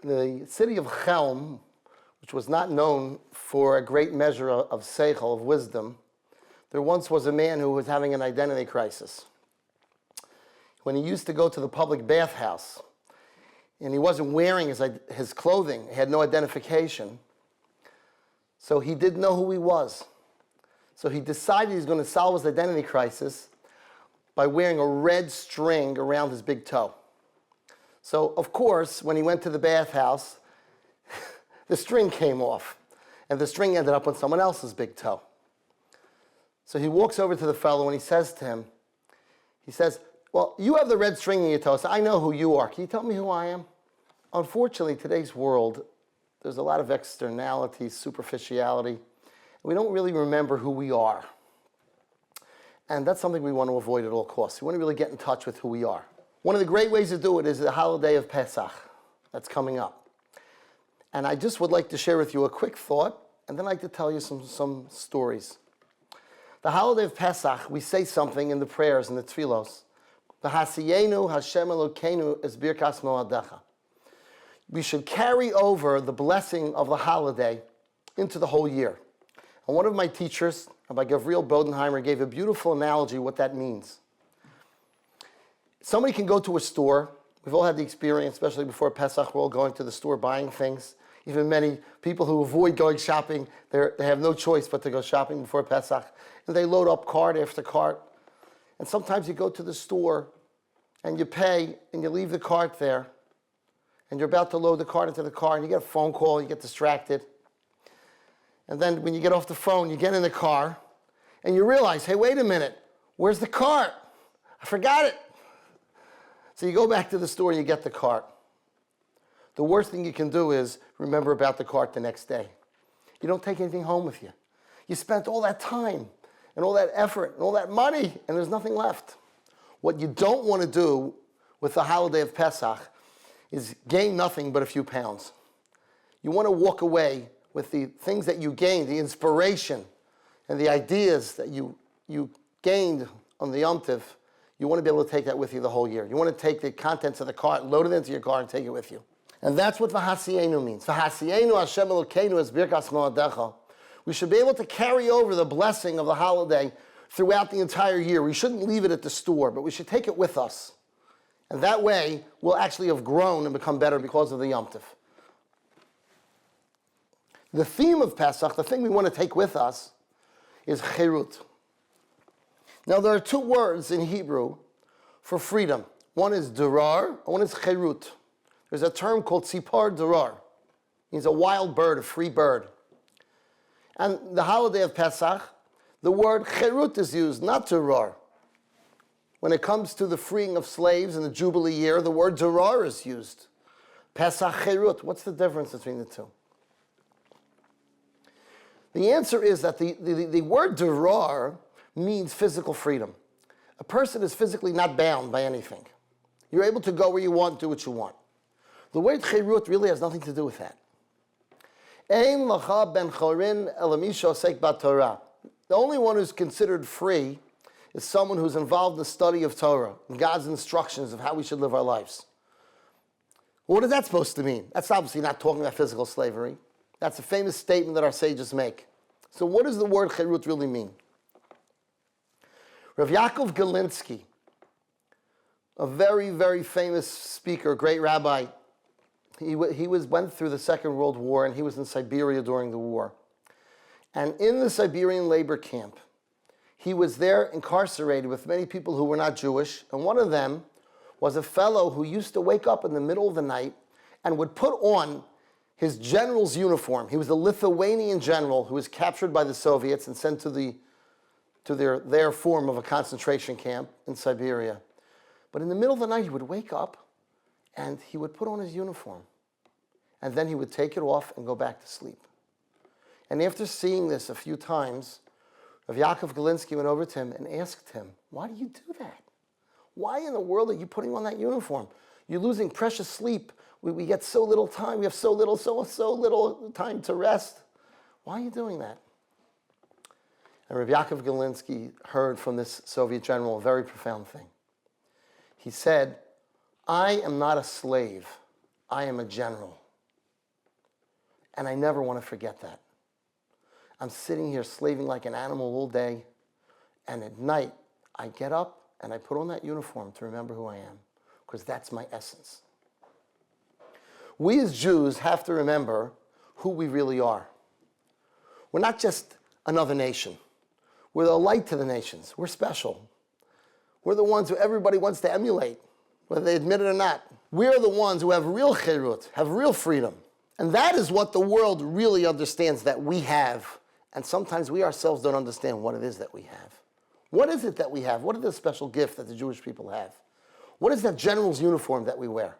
The city of Chaim, which was not known for a great measure of seichel, of wisdom, there once was a man who was having an identity crisis. When he used to go to the public bathhouse, and he wasn't wearing his clothing, he had no identification, so he didn't know who he was. So he decided he's going to solve his identity crisis by wearing a red string around his big toe. So, of course, when he went to the bathhouse, the string came off, and the string ended up on someone else's big toe. So he walks over to the fellow and he says to him, he says, well, you have the red string in your toe, so I know who you are. Can you tell me who I am? Unfortunately, today's world, there's a lot of externalities, superficiality. We don't really remember who we are. And that's something we want to avoid at all costs. We want to really get in touch with who we are. One of the great ways to do it is the holiday of Pesach that's coming up. And I just would like to share with you a quick thought, and then I'd like to tell you some stories. The holiday of Pesach, we say something in the prayers, in the tefillos. V'hasiyenu Hashem Elokeinu es birkas moadecha. We should carry over the blessing of the holiday into the whole year. And one of my teachers, Rabbi Gavriel Bodenheimer, gave a beautiful analogy what that means. Somebody can go to a store. We've all had the experience, especially before Pesach, we're all going to the store buying things. Even many people who avoid going shopping, they have no choice but to go shopping before Pesach. And they load up cart after cart. And sometimes you go to the store and you pay and you leave the cart there. And you're about to load the cart into the car and you get a phone call, you get distracted. And then when you get off the phone, you get in the car and you realize, hey, wait a minute, where's the cart? I forgot it. So you go back to the store and you get the cart. The worst thing you can do is remember about the cart the next day. You don't take anything home with you. You spent all that time and all that effort and all that money and there's nothing left. What you don't want to do with the holiday of Pesach is gain nothing but a few pounds. You want to walk away with the things that you gained, the inspiration and the ideas that you gained on the Yom Tov. You want to be able to take that with you the whole year. You want to take the contents of the cart, load it into your car, and take it with you. And that's what V'hasiyenu means. V'hasiyenu Hashem Elokeinu es birkas moadecha. We should be able to carry over the blessing of the holiday throughout the entire year. We shouldn't leave it at the store, but we should take it with us. And that way, we'll actually have grown and become better because of the Yom Tov. The theme of Pesach, the thing we want to take with us, is cherut. Now, there are two words in Hebrew for freedom. One is durar, and one is cherut. There's a term called tzipar durar. It means a wild bird, a free bird. And the holiday of Pesach, the word cherut is used, not durar. When it comes to the freeing of slaves in the Jubilee year, the word durar is used. Pesach cherut, what's the difference between the two? The answer is that the word durar means physical freedom. A person is physically not bound by anything. You're able to go where you want, do what you want. The word cherut really has nothing to do with that. Ein lacha ben chorin el misha osek b'Torah. The only one who's considered free is someone who's involved in the study of Torah and God's instructions of how we should live our lives. What is that supposed to mean? That's obviously not talking about physical slavery. That's a famous statement that our sages make. So what does the word cherut really mean? Rav Yaakov Galinsky, a very, very famous speaker, great rabbi, he went through the Second World War and he was in Siberia during the war. And in the Siberian labor camp, he was there incarcerated with many people who were not Jewish, and one of them was a fellow who used to wake up in the middle of the night and would put on his general's uniform. He was a Lithuanian general who was captured by the Soviets and sent to their form of a concentration camp in Siberia. But in the middle of the night, he would wake up and he would put on his uniform. And then he would take it off and go back to sleep. And after seeing this a few times, Rav Yaakov Galinsky went over to him and asked him, why do you do that? Why in the world are you putting on that uniform? You're losing precious sleep. We get so little time. We have so little time to rest. Why are you doing that? And Rabbi Yaakov Galinsky heard from this Soviet general a very profound thing. He said, I am not a slave. I am a general. And I never want to forget that. I'm sitting here slaving like an animal all day, and at night, I get up and I put on that uniform to remember who I am, because that's my essence. We as Jews have to remember who we really are. We're not just another nation. We're the light to the nations. We're special. We're the ones who everybody wants to emulate, whether they admit it or not. We're the ones who have real chirut, have real freedom. And that is what the world really understands that we have. And sometimes we ourselves don't understand what it is that we have. What is it that we have? What is the special gift that the Jewish people have? What is that general's uniform that we wear?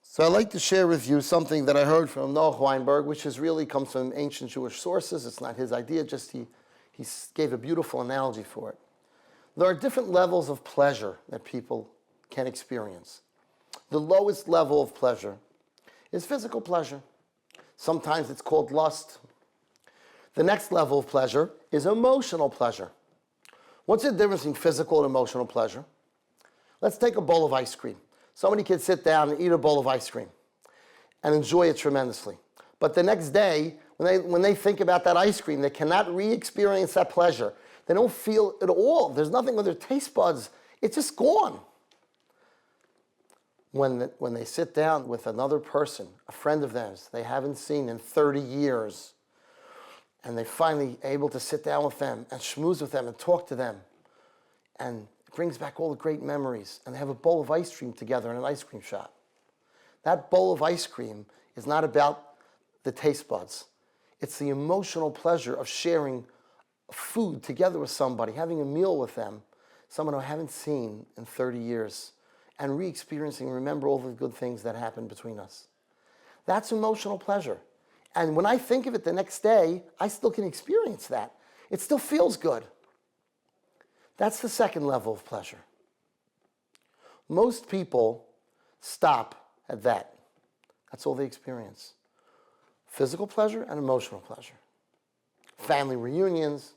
So I'd like to share with you something that I heard from Noah Weinberg, which really comes from ancient Jewish sources. It's not his idea, just he gave a beautiful analogy for it. There are different levels of pleasure that people can experience. The lowest level of pleasure is physical pleasure. Sometimes it's called lust. The next level of pleasure is emotional pleasure. What's the difference between physical and emotional pleasure? Let's take a bowl of ice cream. Somebody can sit down and eat a bowl of ice cream and enjoy it tremendously. But the next day, when they think about that ice cream, they cannot re-experience that pleasure. They don't feel it all. There's nothing with their taste buds. It's just gone. When they sit down with another person, a friend of theirs they haven't seen in 30 years, and they're finally able to sit down with them and schmooze with them and talk to them, and it brings back all the great memories, and they have a bowl of ice cream together in an ice cream shop. That bowl of ice cream is not about the taste buds. It's the emotional pleasure of sharing food together with somebody, having a meal with them, someone who I haven't seen in 30 years, and re-experiencing, remember all the good things that happened between us. That's emotional pleasure. And when I think of it the next day, I still can experience that. It still feels good. That's the second level of pleasure. Most people stop at that. That's all they experience. Physical pleasure and emotional pleasure. Family reunions,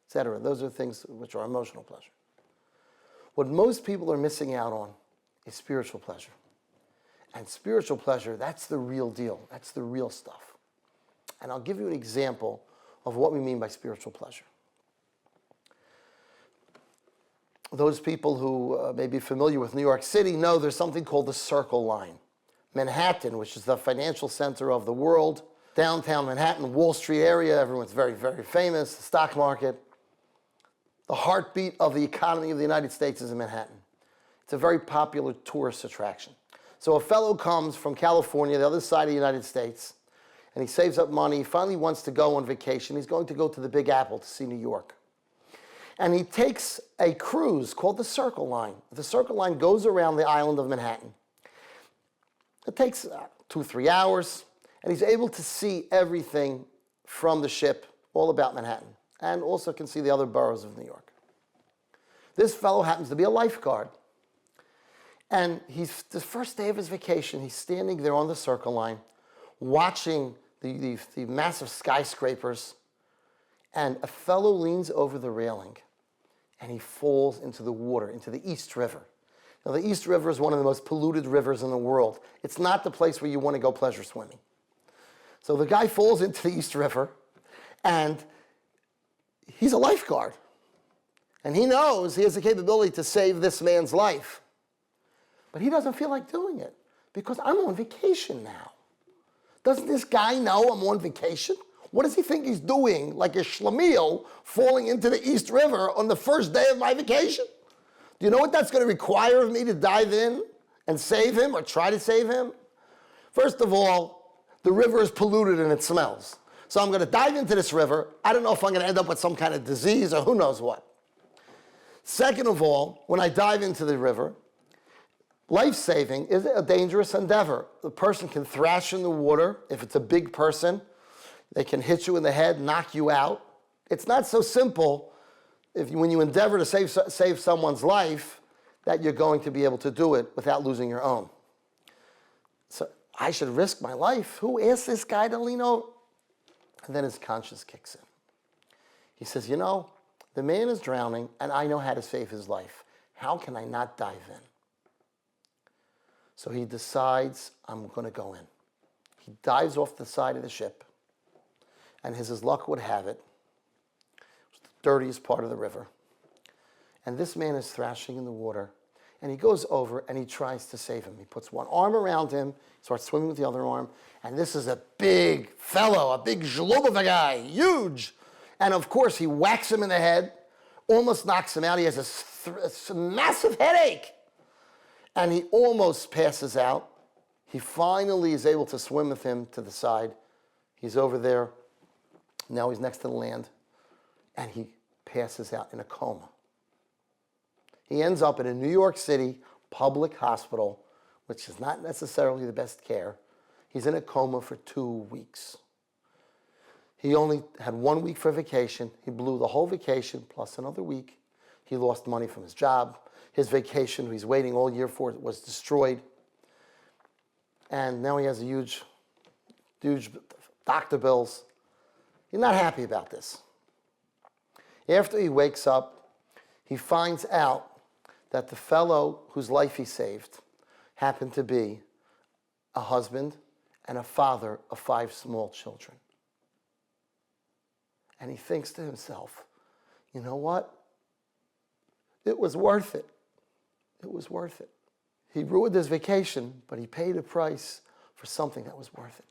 etc. Those are things which are emotional pleasure. What most people are missing out on is spiritual pleasure. And spiritual pleasure, that's the real deal. That's the real stuff. And I'll give you an example of what we mean by spiritual pleasure. Those people who may be familiar with New York City know there's something called the Circle Line. Manhattan, which is the financial center of the world, downtown Manhattan, Wall Street area, everyone's very, very famous, the stock market. The heartbeat of the economy of the United States is in Manhattan. It's a very popular tourist attraction. So a fellow comes from California, the other side of the United States, and he saves up money. He finally wants to go on vacation. He's going to go to the Big Apple to see New York. And he takes a cruise called the Circle Line. The Circle Line goes around the island of Manhattan. It takes 2-3 hours, and he's able to see everything from the ship, all about Manhattan, and also can see the other boroughs of New York. This fellow happens to be a lifeguard. And the first day of his vacation, he's standing there on the Circle Line, watching the massive skyscrapers, and a fellow leans over the railing, and he falls into the water, into the East River. Now, the East River is one of the most polluted rivers in the world. It's not the place where you want to go pleasure swimming. So the guy falls into the East River, and he's a lifeguard. And he knows he has the capability to save this man's life. But he doesn't feel like doing it because I'm on vacation now. Doesn't this guy know I'm on vacation? What does he think he's doing, like a schlemiel, falling into the East River on the first day of my vacation? Do you know what that's going to require of me to dive in and save him or try to save him? First of all, the river is polluted and it smells. So I'm going to dive into this river. I don't know if I'm going to end up with some kind of disease or who knows what. Second of all, when I dive into the river, life-saving is a dangerous endeavor. The person can thrash in the water. If it's a big person, they can hit you in the head, knock you out. It's not so simple when you endeavor to save someone's life that you're going to be able to do it without losing your own. So I should risk my life. Who asked this guy to lean over? And then his conscience kicks in. He says, you know, the man is drowning and I know how to save his life. How can I not dive in? So he decides, I'm going to go in. He dives off the side of the ship, and as his luck would have it, it's the dirtiest part of the river. And this man is thrashing in the water, and he goes over and he tries to save him. He puts one arm around him, starts swimming with the other arm, and this is a big fellow, a big zhlub of a guy, huge. And of course, he whacks him in the head, almost knocks him out. He has a massive headache, and he almost passes out. He finally is able to swim with him to the side. He's over there. Now he's next to the land, and he passes out in a coma. He ends up in a New York City public hospital, which is not necessarily the best care. He's in a coma for 2 weeks. He only had 1 week for vacation. He blew the whole vacation plus another week. He lost money from his job. His vacation, he's waiting all year for, was destroyed. And now he has a huge doctor bills. He's not happy about this. After he wakes up, he finds out that the fellow whose life he saved happened to be a husband and a father of 5 small children. And he thinks to himself, you know what? It was worth it. It was worth it. He ruined his vacation, but he paid a price for something that was worth it.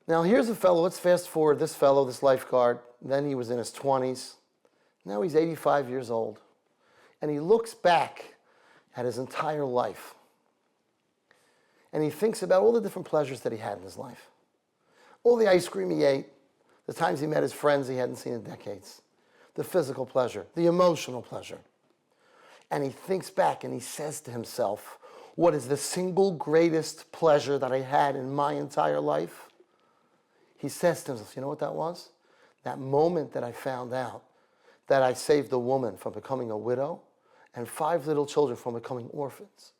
Now here's a fellow, let's fast forward this fellow, this lifeguard, then he was in his 20s. Now he's 85 years old. And he looks back at his entire life. And he thinks about all the different pleasures that he had in his life. All the ice cream he ate, the times he met his friends he hadn't seen in decades, the physical pleasure, the emotional pleasure. And he thinks back and he says to himself, what is the single greatest pleasure that I had in my entire life? He says to himself, you know what that was? That moment that I found out that I saved a woman from becoming a widow and 5 little children from becoming orphans.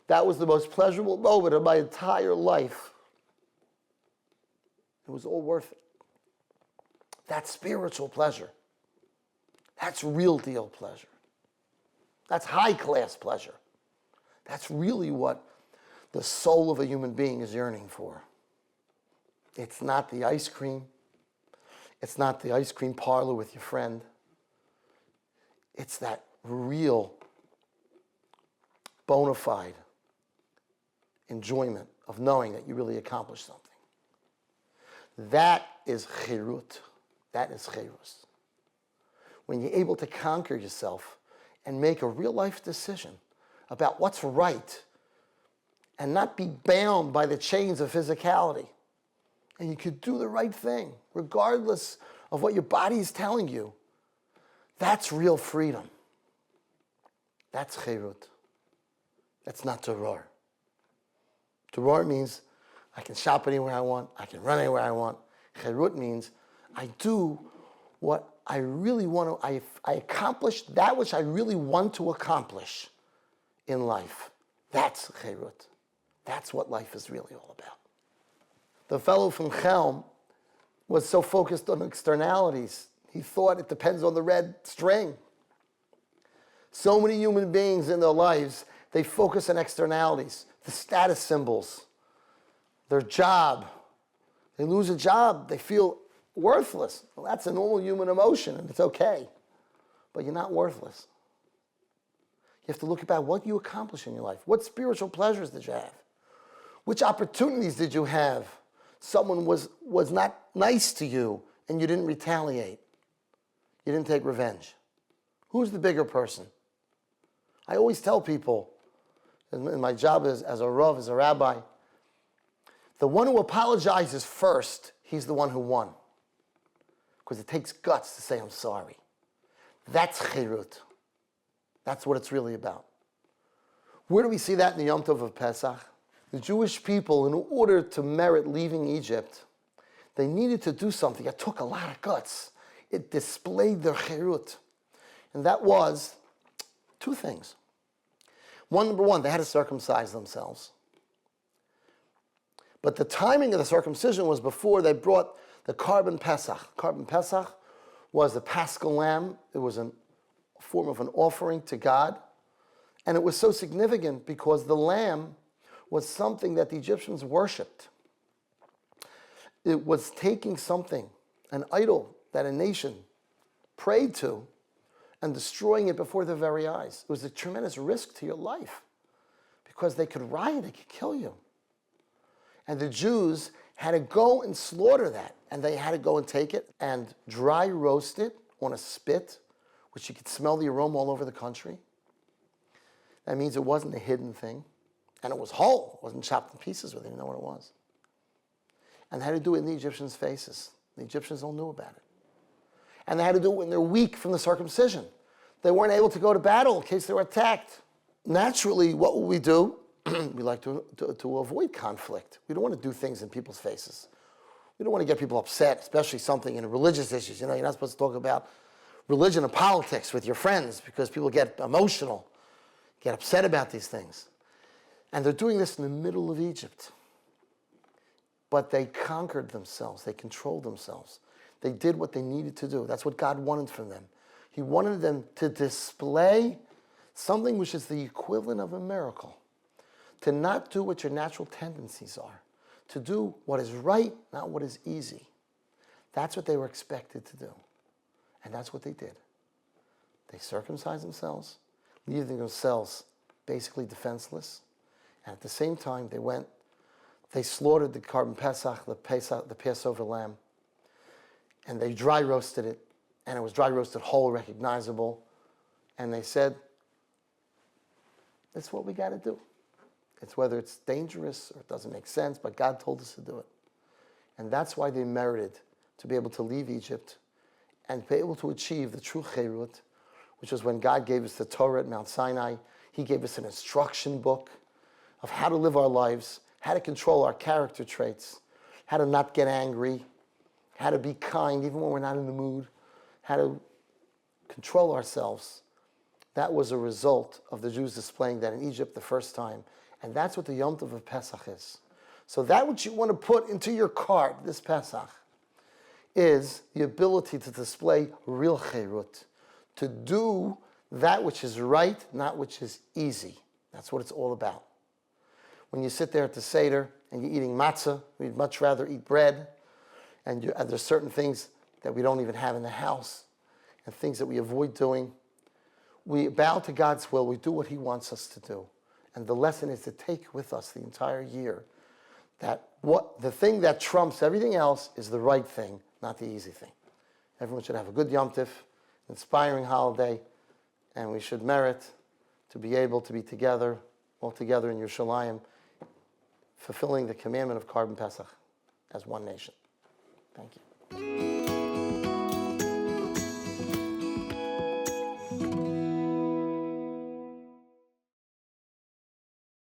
That was the most pleasurable moment of my entire life. It was all worth it. That's spiritual pleasure. That's real deal pleasure. That's high class pleasure. That's really what the soul of a human being is yearning for. It's not the ice cream. It's not the ice cream parlor with your friend. It's that real, bona fide enjoyment of knowing that you really accomplished something. That is chirut. That is chirus. When you're able to conquer yourself and make a real life decision about what's right and not be bound by the chains of physicality. And you could do the right thing, regardless of what your body is telling you. That's real freedom. That's chirut. That's not terror. Terror means I can shop anywhere I want, I can run anywhere I want. Chirut means I do what I really want to, I accomplish that which I really want to accomplish in life. That's chirut. That's what life is really all about. The fellow from Chaim was so focused on externalities, he thought it depends on the red string. So many human beings in their lives, they focus on externalities, the status symbols, their job. They lose a job, they feel worthless. Well, that's a normal human emotion, and it's okay. But you're not worthless. You have to look about what you accomplished in your life. What spiritual pleasures did you have? Which opportunities did you have? Someone was not nice to you, and you didn't retaliate. You didn't take revenge. Who's the bigger person? I always tell people, in my job as a Rav, as a rabbi, the one who apologizes first, he's the one who won. Because it takes guts to say, I'm sorry. That's chirut. That's what it's really about. Where do we see that in the Yom Tov of Pesach? The Jewish people, in order to merit leaving Egypt, they needed to do something that took a lot of guts. It displayed their chirut. And that was 2 things. Number one, they had to circumcise themselves. But the timing of the circumcision was before they brought the Karban Pesach. Karban Pesach was the Paschal Lamb. It was a form of an offering to God. And it was so significant because the lamb was something that the Egyptians worshipped. It was taking something, an idol that a nation prayed to, and destroying it before their very eyes. It was a tremendous risk to your life because they could riot, they could kill you. And the Jews had to go and slaughter that, and they had to go and take it and dry roast it on a spit, which you could smell the aroma all over the country. That means it wasn't a hidden thing, and it was whole. It wasn't chopped in pieces where they didn't know what it was. And they had to do it in the Egyptians' faces. The Egyptians all knew about it. And they had to do it when they're weak from the circumcision. They weren't able to go to battle in case they were attacked. Naturally, what will we do? We like to avoid conflict. We don't want to do things in people's faces. We don't want to get people upset, especially something in religious issues. You know, you're not supposed to talk about religion and politics with your friends because people get emotional, get upset about these things. And they're doing this in the middle of Egypt. But they conquered themselves. They controlled themselves. They did what they needed to do. That's what God wanted from them. He wanted them to display something which is the equivalent of a miracle. To not do what your natural tendencies are. To do what is right, not what is easy. That's what they were expected to do. And that's what they did. They circumcised themselves, leaving themselves basically defenseless. And at the same time, they slaughtered the Korban Pesach, the Passover lamb, and they dry roasted it, and it was dry roasted whole, recognizable. And they said, that's what we got to do. It's whether it's dangerous or it doesn't make sense, but God told us to do it. And that's why they merited to be able to leave Egypt and be able to achieve the true Cherut, which was when God gave us the Torah at Mount Sinai. He gave us an instruction book of how to live our lives, how to control our character traits, how to not get angry, how to be kind even when we're not in the mood, how to control ourselves. That was a result of the Jews displaying that in Egypt the first time. And that's what the Yom Tov of Pesach is. So that what you want to put into your cart this Pesach is the ability to display real Cherut, to do that which is right, not which is easy. That's what it's all about. When you sit there at the Seder and you're eating matzah, we'd much rather eat bread, and there's certain things that we don't even have in the house, and things that we avoid doing. We bow to God's will. We do what He wants us to do. And the lesson is to take with us the entire year that the thing that trumps everything else is the right thing, not the easy thing. Everyone should have a good Yom Tov, inspiring holiday, and we should merit to be able to be together, all together in Yerushalayim, fulfilling the commandment of Korban Pesach as one nation. Thank you.